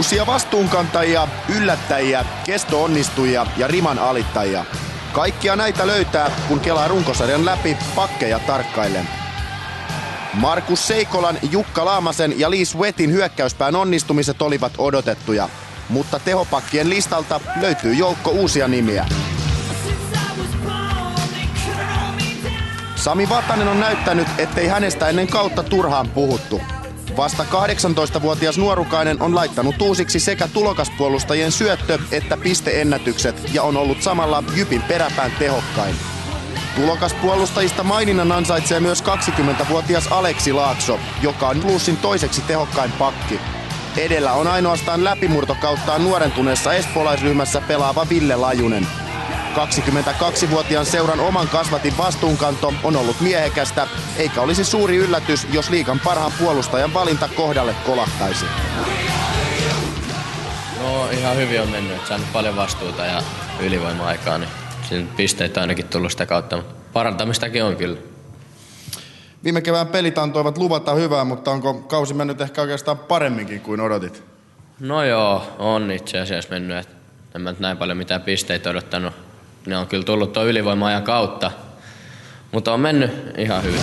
Uusia vastuunkantajia, yllättäjiä, kesto-onnistujia ja riman alittajia. Kaikkia näitä löytää, kun kelaa runkosarjan läpi pakkeja tarkkaillen. Markus Seikolan, Jukka Laamasen ja Lee Sweatin hyökkäyspään onnistumiset olivat odotettuja, mutta tehopakkien listalta löytyy joukko uusia nimiä. Sami Vatanen on näyttänyt, ettei hänestä ennen kautta turhaan puhuttu. Vasta 18-vuotias nuorukainen on laittanut uusiksi sekä tulokaspuolustajien syöttö- että pisteennätykset ja on ollut samalla Jypin peräpään tehokkain. Tulokaspuolustajista maininnan ansaitsee myös 20-vuotias Aleksi Laakso, joka on Bluesin toiseksi tehokkain pakki. Edellä on ainoastaan läpimurtokauttaan nuorentuneessa espoolaisryhmässä pelaava Ville Lajunen. 22-vuotiaan seuran oman kasvatin vastuunkanto on ollut miehekästä, eikä olisi suuri yllätys, jos liigan parhaan puolustajan valinta kohdalle kolahtaisi. No ihan hyvin on mennyt, saanut paljon vastuuta ja ylivoima-aikaa, niin siinä pisteitä ainakin tullut sitä kautta, mutta parantamistakin on kyllä. Viime kevään pelit antoivat luvata hyvää, mutta onko kausi mennyt ehkä oikeastaan paremminkin kuin odotit? No joo, on itse asiassa mennyt, että en mä näin paljon mitään pisteitä odottanut. Ne on kyllä tullut tuon ylivoima-ajan kautta, mutta on mennyt ihan hyvin.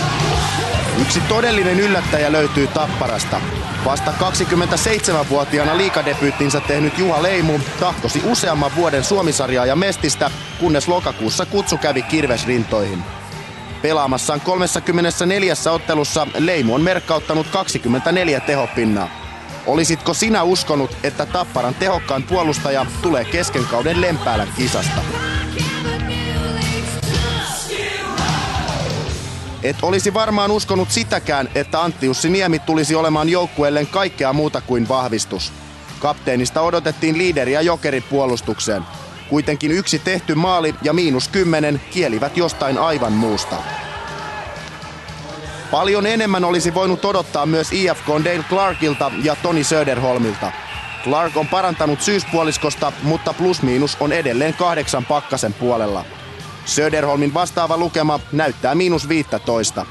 Yksi todellinen yllättäjä löytyy Tapparasta. Vasta 27-vuotiaana liigadebyyttinsä tehnyt Juha Leimu tahkosi useamman vuoden Suomisarjaa ja Mestistä, kunnes lokakuussa kutsu kävi kirvesrintoihin. Pelaamassaan 34 ottelussa Leimu on merkkauttanut 24 tehopinnaa. Olisitko sinä uskonut, että Tapparan tehokkain puolustaja tulee kesken kauden Lempäälän kisasta? Et olisi varmaan uskonut sitäkään, että Antti Jussi Niemi tulisi olemaan joukkueelleen kaikkea muuta kuin vahvistus. Kapteenista odotettiin liideriä jokeripuolustukseen. Kuitenkin yksi tehty maali ja -10 kielivät jostain aivan muusta. Paljon enemmän olisi voinut odottaa myös IFK:n Dale Clarkilta ja Toni Söderholmilta. Clark on parantanut syyspuoliskosta, mutta plus-miinus on edelleen 8 pakkasen puolella. Söderholmin vastaava lukema näyttää -15.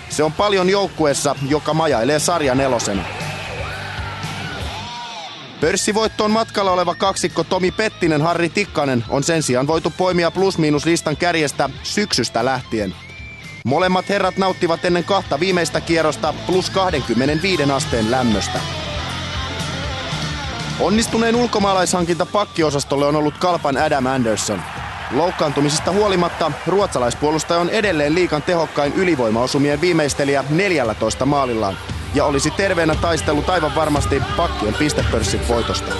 Se on paljon joukkueessa, joka majailee sarjan 4. Pörssivoittoon matkalla oleva kaksikko Tomi Pettinen, Harri Tikkanen on sen sijaan voitu poimia plus-miinus-listan kärjestä syksystä lähtien. Molemmat herrat nauttivat ennen 2 viimeistä kierrosta plus 25 asteen lämmöstä. Onnistuneen ulkomaalaishankinta pakkiosastolle on ollut Kalpan Adam Anderson. Loukkaantumisista huolimatta ruotsalaispuolustaja on edelleen liigan tehokkain ylivoimaosumien viimeistelijä 14 maalillaan ja olisi terveenä taistellut aivan varmasti pakkien pistepörssin voitosta.